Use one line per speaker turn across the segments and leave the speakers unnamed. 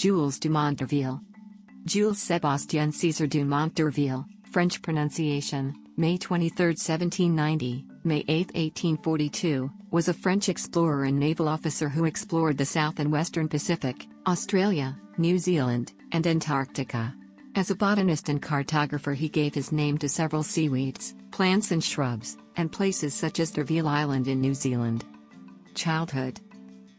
Jules Dumont d'Urville. Jules Sébastien César Dumont d'Urville, French pronunciation, May 23, 1790, May 8, 1842, was a French explorer and naval officer who explored the South and Western Pacific, Australia, New Zealand, and Antarctica. As a botanist and cartographer, he gave his name to several seaweeds, plants and shrubs, and places such as D'Urville Island in New Zealand. Childhood.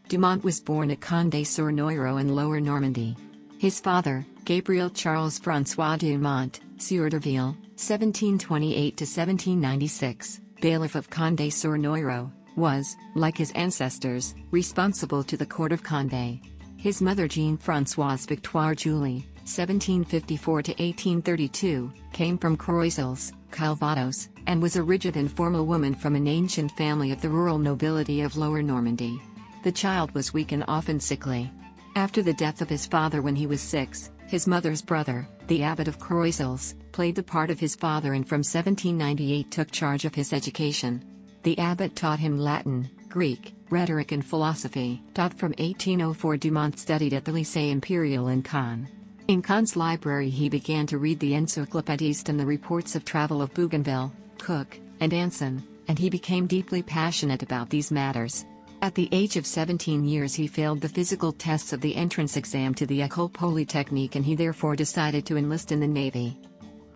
Dumont was born at Condé-sur-Noireau in Lower Normandy. His father, Gabriel Charles François Dumont, Sieur d'Urville, 1728–1796, bailiff of Condé-sur-Noireau, was, like his ancestors, responsible to the court of Condé. His mother Jean-Françoise Victoire Julie, 1754–1832, came from Croisils, Calvados, and was a rigid and formal woman from an ancient family of the rural nobility of Lower Normandy. The child was weak and often sickly. After the death of his father when he was 6, his mother's brother, the abbot of Croisils, played the part of his father and from 1798 took charge of his education. The abbot taught him Latin, Greek, rhetoric and philosophy. From 1804 Dumont studied at the Lycée Impérial in Caen. In Caen's library he began to read the Encyclopédiste and the reports of travel of Bougainville, Cook, and Anson, and he became deeply passionate about these matters. At the age of 17 years he failed the physical tests of the entrance exam to the École Polytechnique and he therefore decided to enlist in the Navy.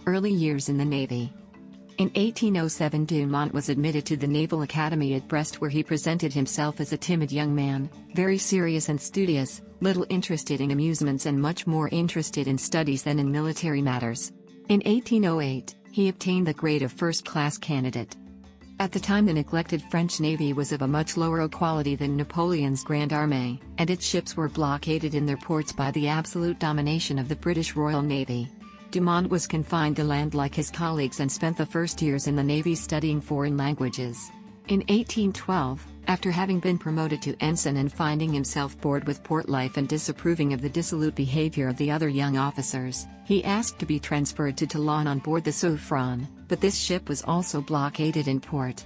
Early years in the Navy. In 1807 Dumont was admitted to the Naval Academy at Brest, where he presented himself as a timid young man, very serious and studious, little interested in amusements and much more interested in studies than in military matters. In 1808, he obtained the grade of first-class candidate. At the time the neglected French Navy was of a much lower quality than Napoleon's Grande Armée, and its ships were blockaded in their ports by the absolute domination of the British Royal Navy. Dumont was confined to land like his colleagues and spent the first years in the Navy studying foreign languages. In 1812, after having been promoted to ensign and finding himself bored with port life and disapproving of the dissolute behavior of the other young officers, he asked to be transferred to Toulon on board the Suffren, but this ship was also blockaded in port.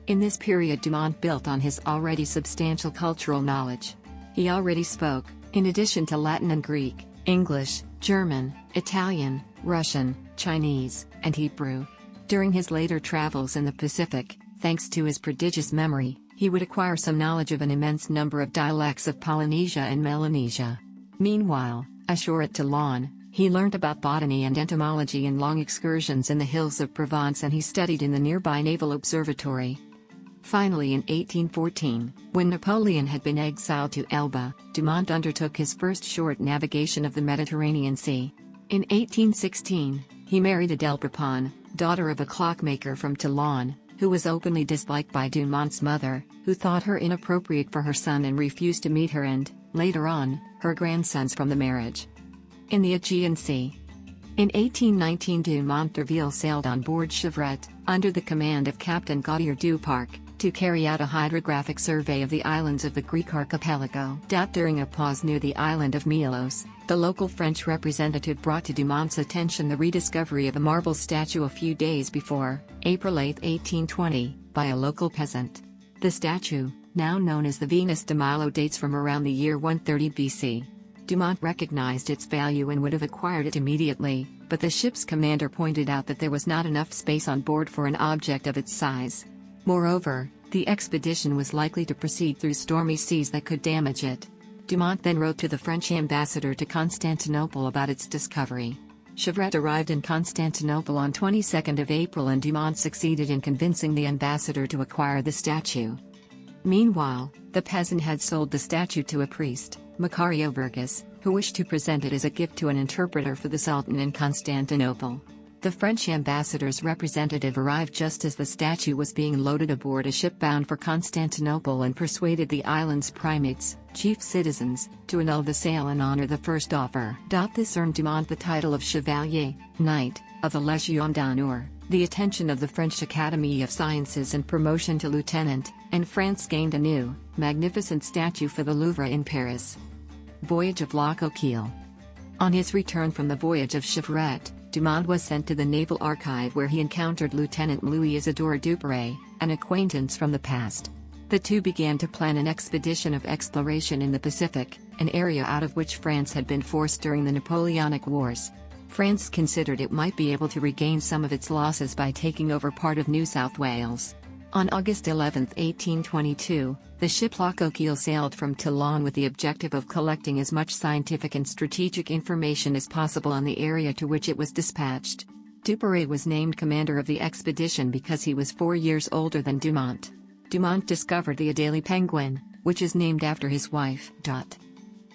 In this period Dumont built on his already substantial cultural knowledge. He already spoke, in addition to Latin and Greek, English, German, Italian, Russian, Chinese, and Hebrew. During his later travels in the Pacific, thanks to his prodigious memory, he would acquire some knowledge of an immense number of dialects of Polynesia and Melanesia. Meanwhile, ashore at Toulon, he learnt about botany and entomology in long excursions in the hills of Provence, and he studied in the nearby Naval Observatory. Finally, in 1814, when Napoleon had been exiled to Elba, Dumont undertook his first short navigation of the Mediterranean Sea. In 1816, he married Adèle Brepon, daughter of a clockmaker from Toulon, who was openly disliked by Dumont's mother, who thought her inappropriate for her son and refused to meet her and, later on, her grandsons from the marriage. In the Aegean Sea. In 1819 Dumont d'Urville sailed on board Chevrette, under the command of Captain Gautier Duparc, to carry out a hydrographic survey of the islands of the Greek archipelago. During a pause near the island of Melos, the local French representative brought to Dumont's attention the rediscovery of a marble statue a few days before, April 8, 1820, by a local peasant. The statue, now known as the Venus de Milo, dates from around the year 130 BC. Dumont recognized its value and would have acquired it immediately, but the ship's commander pointed out that there was not enough space on board for an object of its size. Moreover, the expedition was likely to proceed through stormy seas that could damage it. Dumont then wrote to the French ambassador to Constantinople about its discovery. Chevrette arrived in Constantinople on 22nd of April and Dumont succeeded in convincing the ambassador to acquire the statue. Meanwhile, the peasant had sold the statue to a priest, Macario Vergas, who wished to present it as a gift to an interpreter for the Sultan in Constantinople. The French ambassador's representative arrived just as the statue was being loaded aboard a ship bound for Constantinople and persuaded the island's primates, chief citizens, to annul the sale and honor the first offer. This earned Dumont the title of Chevalier, Knight, of the Légion d'honneur, the attention of the French Academy of Sciences and promotion to lieutenant, and France gained a new, magnificent statue for the Louvre in Paris. Voyage of La Coquille. On his return from the voyage of Chevrette, Dumont was sent to the Naval Archive where he encountered Lieutenant Louis Isidore Duperrey, an acquaintance from the past. The two began to plan an expedition of exploration in the Pacific, an area out of which France had been forced during the Napoleonic Wars. France considered it might be able to regain some of its losses by taking over part of New South Wales. On August 11, 1822, the ship La Coquille sailed from Toulon with the objective of collecting as much scientific and strategic information as possible on the area to which it was dispatched. Duperrey was named commander of the expedition because he was 4 years older than Dumont. Dumont discovered the Adelie penguin, which is named after his wife.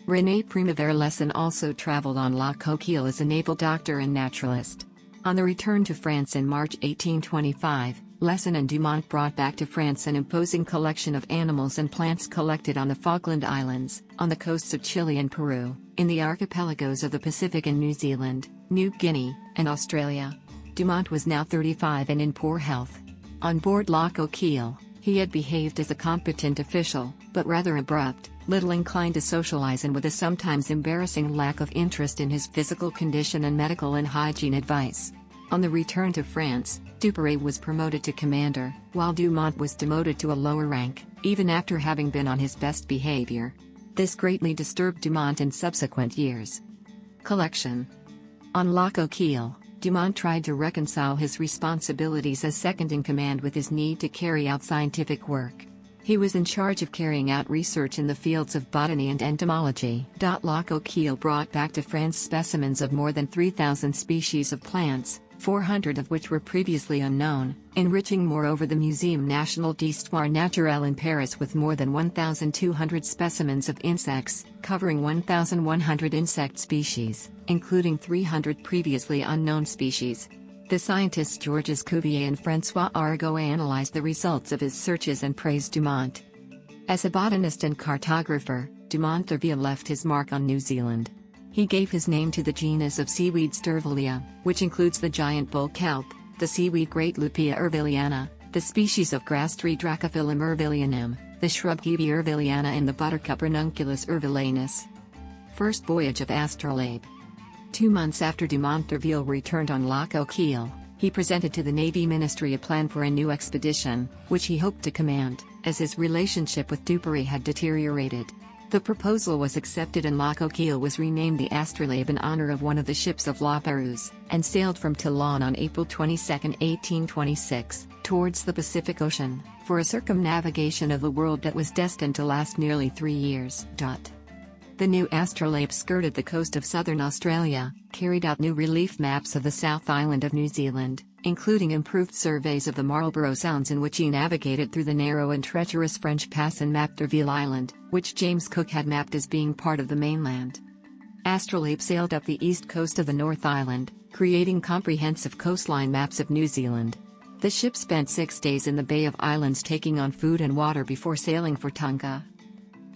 René Primevère-Lesson also traveled on La Coquille as a naval doctor and naturalist. On the return to France in March 1825, Lesson and Dumont brought back to France an imposing collection of animals and plants collected on the Falkland Islands, on the coasts of Chile and Peru, in the archipelagos of the Pacific and New Zealand, New Guinea, and Australia. Dumont was now 35 and in poor health. On board La Coquille, he had behaved as a competent official, but rather abrupt, little inclined to socialize and with a sometimes embarrassing lack of interest in his physical condition and medical and hygiene advice. On the return to France, Duperrey was promoted to commander, while Dumont was demoted to a lower rank, even after having been on his best behavior. This greatly disturbed Dumont in subsequent years. Collection. On La Coquille, Dumont tried to reconcile his responsibilities as second-in-command with his need to carry out scientific work. He was in charge of carrying out research in the fields of botany and entomology. La Coquille brought back to France specimens of more than 3,000 species of plants, 400 of which were previously unknown, enriching moreover the Muséum National d'Histoire Naturelle in Paris with more than 1,200 specimens of insects, covering 1,100 insect species, including 300 previously unknown species. The scientists Georges Cuvier and François Arago analyzed the results of his searches and praised Dumont. As a botanist and cartographer, Dumont d'Urville left his mark on New Zealand. He gave his name to the genus of seaweeds D'Urvillea, which includes the giant bull kelp, the seaweed Great Lupia urvilliana, the species of grass tree Dracophyllum urvillianum, the shrub Hebe urvilliana and the buttercup Ranunculus urvillanus. First voyage of Astrolabe. 2 months after Dumont d'Urville returned on La Coquille, he presented to the Navy Ministry a plan for a new expedition, which he hoped to command, as his relationship with Duperrey had deteriorated. The proposal was accepted and La Coquille was renamed the Astrolabe in honor of one of the ships of La Pérouse, and sailed from Toulon on April 22, 1826, towards the Pacific Ocean, for a circumnavigation of the world that was destined to last nearly 3 years. The new Astrolabe skirted the coast of southern Australia, carried out new relief maps of the South Island of New Zealand, including improved surveys of the Marlborough Sounds in which he navigated through the narrow and treacherous French Pass and mapped D'Urville Island, which James Cook had mapped as being part of the mainland. Astrolabe sailed up the east coast of the North Island, creating comprehensive coastline maps of New Zealand. The ship spent 6 days in the Bay of Islands taking on food and water before sailing for Tonga.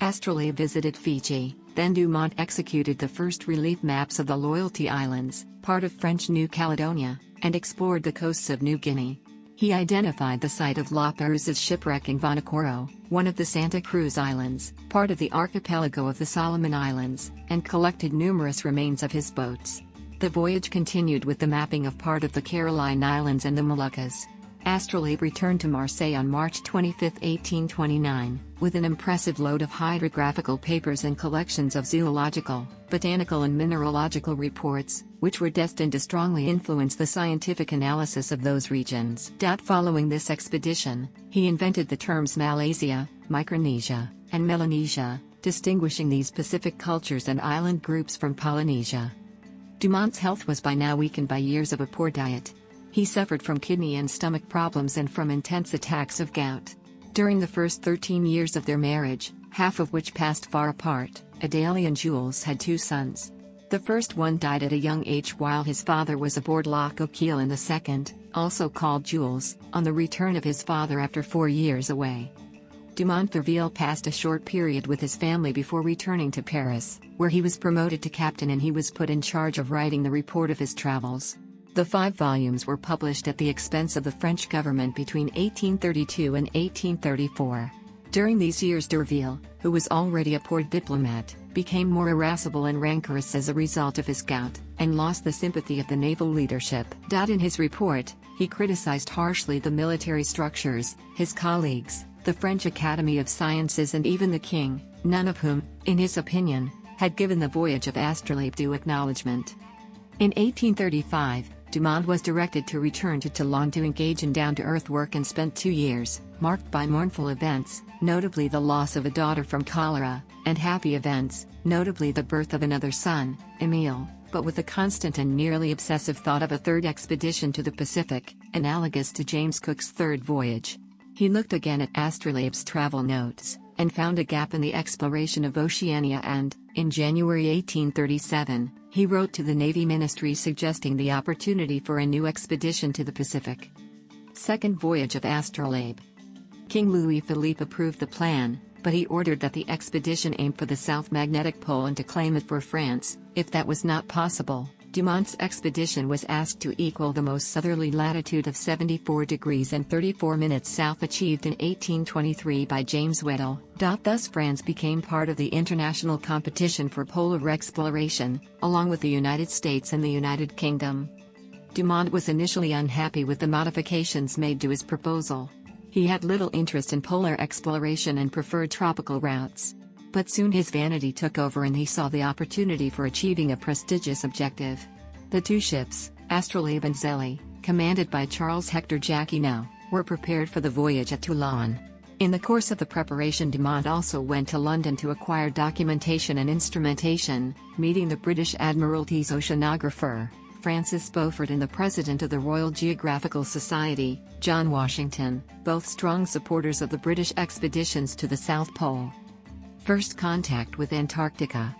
Astrolabe visited Fiji, then Dumont executed the first relief maps of the Loyalty Islands, part of French New Caledonia, and explored the coasts of New Guinea. He identified the site of La Pérouse's shipwreck in Vanikoro, one of the Santa Cruz Islands, part of the archipelago of the Solomon Islands, and collected numerous remains of his boats. The voyage continued with the mapping of part of the Caroline Islands and the Moluccas. Astrolabe returned to Marseille on March 25, 1829, with an impressive load of hydrographical papers and collections of zoological, botanical and mineralogical reports, which were destined to strongly influence the scientific analysis of those regions. Following this expedition, he invented the terms Malaysia, Micronesia, and Melanesia, distinguishing these Pacific cultures and island groups from Polynesia. Dumont's health was by now weakened by years of a poor diet. He suffered from kidney and stomach problems and from intense attacks of gout. During the first 13 years of their marriage, half of which passed far apart, Adelie and Jules had 2 sons. The first one died at a young age while his father was aboard La Coquille, and the second, also called Jules, on the return of his father after 4 years away. Dumont d'Urville passed a short period with his family before returning to Paris, where he was promoted to captain and he was put in charge of writing the report of his travels. The 5 volumes were published at the expense of the French government between 1832 and 1834. During these years d'Urville, who was already a poor diplomat, became more irascible and rancorous as a result of his gout, and lost the sympathy of the naval leadership. In his report, he criticized harshly the military structures, his colleagues, the French Academy of Sciences and even the king, none of whom, in his opinion, had given the voyage of Astrolabe due acknowledgement. In 1835, Dumont was directed to return to Toulon to engage in down-to-earth work and spent 2 years, marked by mournful events, notably the loss of a daughter from cholera, and happy events, notably the birth of another son, Emile, but with the constant and nearly obsessive thought of a third expedition to the Pacific, analogous to James Cook's third voyage. He looked again at Astrolabe's travel notes, and found a gap in the exploration of Oceania and, in January 1837, he wrote to the Navy Ministry suggesting the opportunity for a new expedition to the Pacific. Second voyage of Astrolabe. King Louis-Philippe approved the plan, but he ordered that the expedition aim for the South Magnetic Pole and to claim it for France. If that was not possible, Dumont's expedition was asked to equal the most southerly latitude of 74 degrees and 34 minutes south achieved in 1823 by James Weddell. Thus France became part of the international competition for polar exploration, along with the United States and the United Kingdom. Dumont was initially unhappy with the modifications made to his proposal. He had little interest in polar exploration and preferred tropical routes. But soon his vanity took over and he saw the opportunity for achieving a prestigious objective. The two ships, Astrolabe and Zealand, commanded by Charles Hector Jacquinot, were prepared for the voyage at Toulon. In the course of the preparation, Dumont also went to London to acquire documentation and instrumentation, meeting the British Admiralty's oceanographer, Francis Beaufort, and the President of the Royal Geographical Society, John Washington, both strong supporters of the British expeditions to the South Pole. First contact with Antarctica.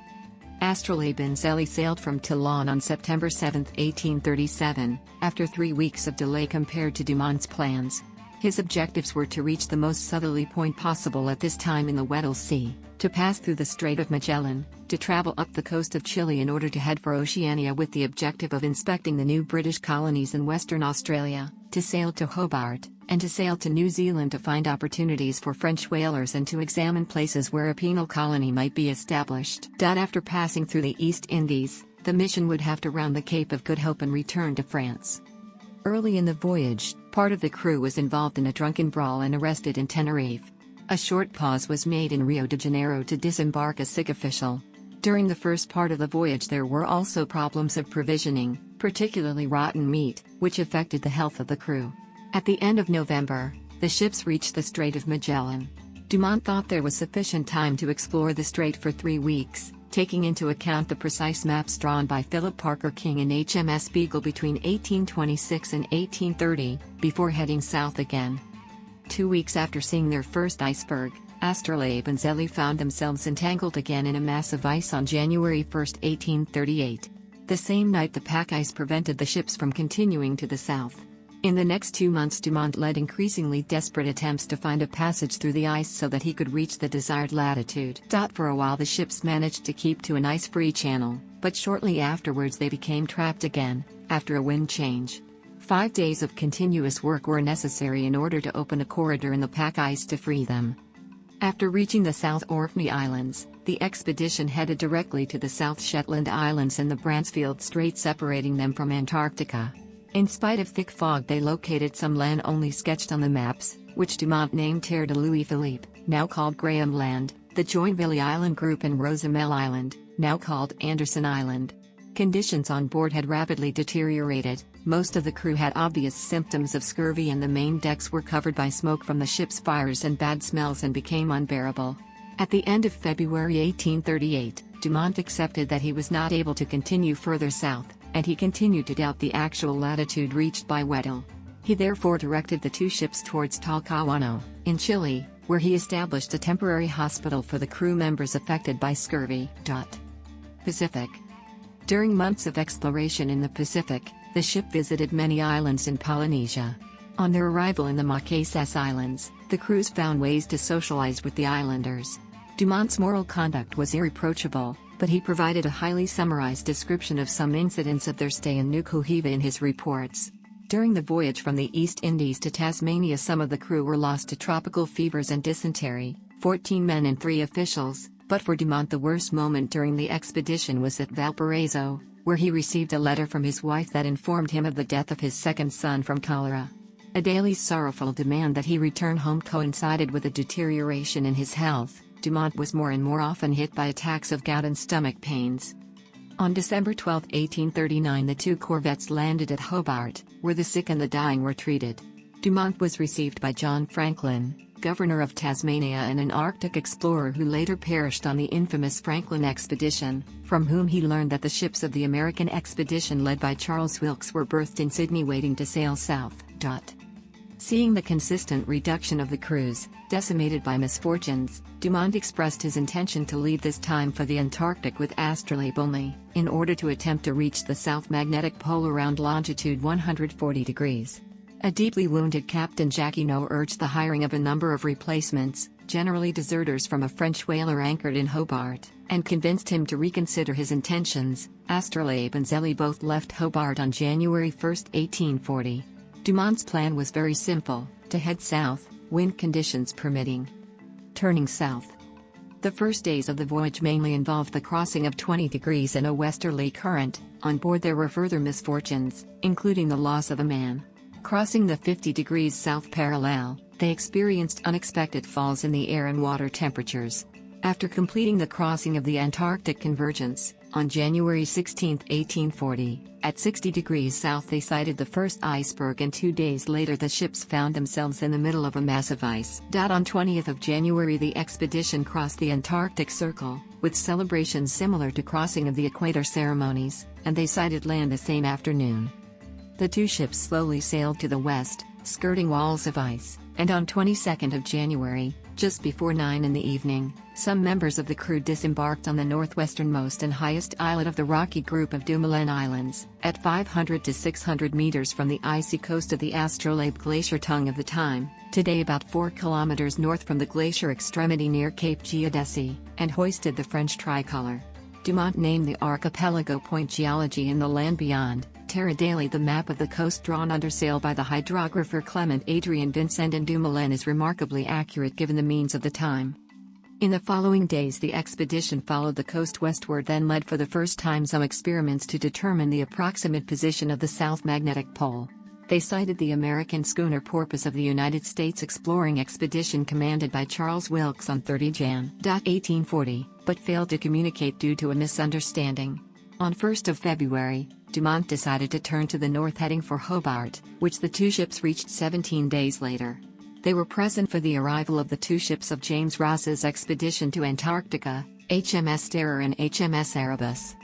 Astrolabe and Zealand sailed from Toulon on September 7, 1837, after 3 weeks of delay compared to Dumont's plans. His objectives were to reach the most southerly point possible at this time in the Weddell Sea, to pass through the Strait of Magellan, to travel up the coast of Chile in order to head for Oceania with the objective of inspecting the new British colonies in Western Australia, to sail to Hobart, and to sail to New Zealand to find opportunities for French whalers and to examine places where a penal colony might be established. After passing through the East Indies, the mission would have to round the Cape of Good Hope and return to France. Early in the voyage, part of the crew was involved in a drunken brawl and arrested in Tenerife. A short pause was made in Rio de Janeiro to disembark a SIG official. During the first part of the voyage there were also problems of provisioning, particularly rotten meat, which affected the health of the crew. At the end of November, the ships reached the Strait of Magellan. Dumont thought there was sufficient time to explore the strait for 3 weeks, taking into account the precise maps drawn by Philip Parker King and HMS Beagle between 1826 and 1830, before heading south again. 2 weeks after seeing their first iceberg, Astrolabe and Zealand found themselves entangled again in a mass of ice on January 1, 1838. The same night the pack ice prevented the ships from continuing to the south. In the next 2 months Dumont led increasingly desperate attempts to find a passage through the ice so that he could reach the desired latitude. For a while the ships managed to keep to an ice-free channel, but shortly afterwards they became trapped again, after a wind change. 5 days of continuous work were necessary in order to open a corridor in the pack ice to free them. After reaching the South Orkney Islands, the expedition headed directly to the South Shetland Islands and the Bransfield Strait separating them from Antarctica. In spite of thick fog they located some land only sketched on the maps, which Dumont named Terre de Louis-Philippe, now called Graham Land, the Joinville Island Group and Rosamel Island, now called Anderson Island. Conditions on board had rapidly deteriorated, most of the crew had obvious symptoms of scurvy and the main decks were covered by smoke from the ship's fires and bad smells and became unbearable. At the end of February 1838, Dumont accepted that he was not able to continue further south, and he continued to doubt the actual latitude reached by Weddell. He therefore directed the 2 ships towards Talcahuano, in Chile, where he established a temporary hospital for the crew members affected by scurvy. Pacific. During months of exploration in the Pacific, the ship visited many islands in Polynesia. On their arrival in the Marquesas Islands, the crews found ways to socialize with the islanders. Dumont's moral conduct was irreproachable, but he provided a highly summarized description of some incidents of their stay in Nukuhiva in his reports. During the voyage from the East Indies to Tasmania some of the crew were lost to tropical fevers and dysentery, 14 men and 3 officials, but for Dumont the worst moment during the expedition was at Valparaiso, where he received a letter from his wife that informed him of the death of his second son from cholera. Adéle's sorrowful demand that he return home coincided with a deterioration in his health. Dumont was more and more often hit by attacks of gout and stomach pains. On December 12, 1839, the two corvettes landed at Hobart, where the sick and the dying were treated. Dumont was received by John Franklin, governor of Tasmania and an Arctic explorer who later perished on the infamous Franklin expedition, from whom he learned that the ships of the American expedition led by Charles Wilkes were berthed in Sydney waiting to sail south. Seeing the consistent reduction of the crews, decimated by misfortunes, Dumont expressed his intention to leave this time for the Antarctic with Astrolabe only, in order to attempt to reach the South Magnetic Pole around longitude 140 degrees. A deeply wounded Captain Jacquinot urged the hiring of a number of replacements, generally deserters from a French whaler anchored in Hobart, and convinced him to reconsider his intentions. Astrolabe and Zélie both left Hobart on January 1, 1840. Dumont's plan was very simple: to head south, wind conditions permitting. Turning south. The first days of the voyage mainly involved the crossing of 20 degrees and a westerly current. On board there were further misfortunes, including the loss of a man. Crossing the 50 degrees south parallel, they experienced unexpected falls in the air and water temperatures. After completing the crossing of the Antarctic convergence, on January 16, 1840, at 60 degrees south they sighted the first iceberg, and 2 days later the ships found themselves in the middle of a mass of ice. On 20th of January the expedition crossed the Antarctic Circle, with celebrations similar to crossing of the equator ceremonies, and they sighted land the same afternoon. The two ships slowly sailed to the west, skirting walls of ice, and on 22nd of January, just before 9 in the evening, some members of the crew disembarked on the northwesternmost and highest islet of the rocky group of Dumoulin Islands, at 500 to 600 meters from the icy coast of the Astrolabe Glacier tongue of the time, today about 4 kilometers north from the glacier extremity near Cape Geodesy, and hoisted the French tricolour. Dumont named the archipelago Point Geology in the land beyond. Terre d'Adélie. The map of the coast drawn under sail by the hydrographer Clement Adrien Vincent and Dumoulin is remarkably accurate given the means of the time. In the following days the expedition followed the coast westward, then led for the first time some experiments to determine the approximate position of the South Magnetic Pole. They sighted the American schooner Porpoise of the United States Exploring Expedition commanded by Charles Wilkes on 30 Jan. 1840, but failed to communicate due to a misunderstanding. On 1 February, Dumont decided to turn to the north heading for Hobart, which the two ships reached 17 days later. They were present for the arrival of the two ships of James Ross's expedition to Antarctica, HMS Terror and HMS Erebus.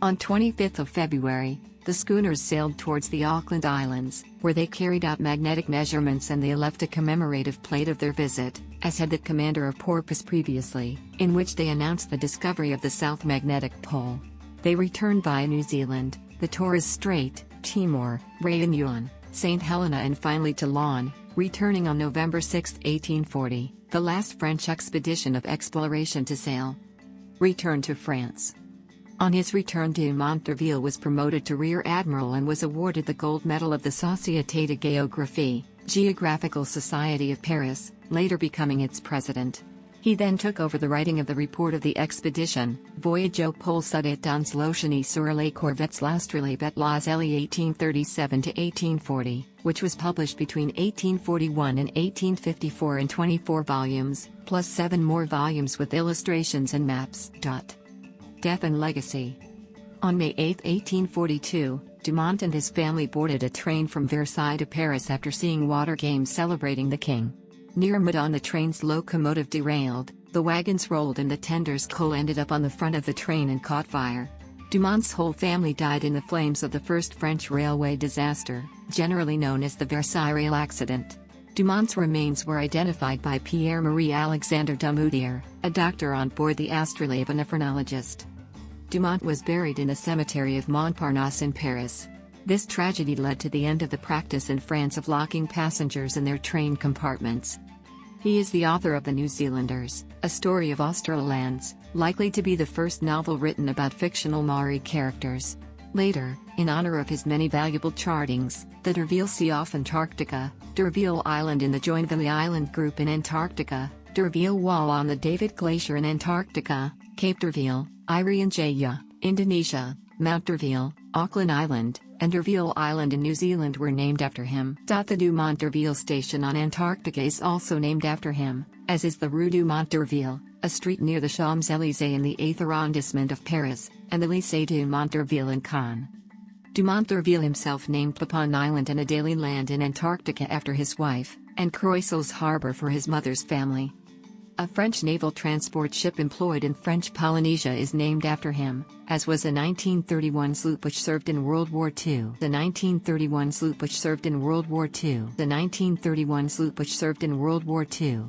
On 25 February, the schooners sailed towards the Auckland Islands, where they carried out magnetic measurements, and they left a commemorative plate of their visit, as had the commander of Porpoise previously, in which they announced the discovery of the South Magnetic Pole. They returned via New Zealand, the Torres Strait, Timor, Réunion, St. Helena and finally to Laon, returning on November 6, 1840, the last French expedition of exploration to sail. Return to France. On his return, Dumont d'Urville was promoted to Rear Admiral and was awarded the Gold Medal of the Société de Géographie, Geographical Society of Paris, later becoming its president. He then took over the writing of the report of the expedition, Voyage au pôle sud et dans l'Oceanie sur les corvettes l'Astrolabe et la Zélie 1837–1840, which was published between 1841 and 1854 in 24 volumes, plus 7 more volumes with illustrations and maps. Death and legacy. On May 8, 1842, Dumont and his family boarded a train from Versailles to Paris after seeing water games celebrating the king. Near Meudon the train's locomotive derailed, the wagons rolled and the tender's coal ended up on the front of the train and caught fire. Dumont's whole family died in the flames of the first French railway disaster, generally known as the Versailles Rail Accident. Dumont's remains were identified by Pierre-Marie Alexandre Dumoutier, a doctor on board the Astrolabe and a phrenologist. Dumont was buried in the cemetery of Montparnasse in Paris. This tragedy led to the end of the practice in France of locking passengers in their train compartments. He is the author of The New Zealanders, a story of Australands, likely to be the first novel written about fictional Maori characters. Later, in honor of his many valuable chartings, the d'Urville Sea off Antarctica, d'Urville Island in the Joinville Island group in Antarctica, d'Urville Wall on the David Glacier in Antarctica, Cape d'Urville, Irian Jaya, Indonesia, Mount d'Urville, Auckland Island, and D'Urville Island in New Zealand were named after him. The Dumont d'Urville station on Antarctica is also named after him, as is the Rue Dumont d'Urville, a street near the Champs-Élysées in the 8th arrondissement of Paris, and the Lycée Dumont d'Urville in Cannes. Dumont d'Urville himself named Papon Island and a daily land in Antarctica after his wife, and Croisilles Harbour for his mother's family. A French naval transport ship employed in French Polynesia is named after him, as was a 1931 sloop which served in World War II. The 1931 sloop which served in World War II. The 1931 sloop which served in World War II.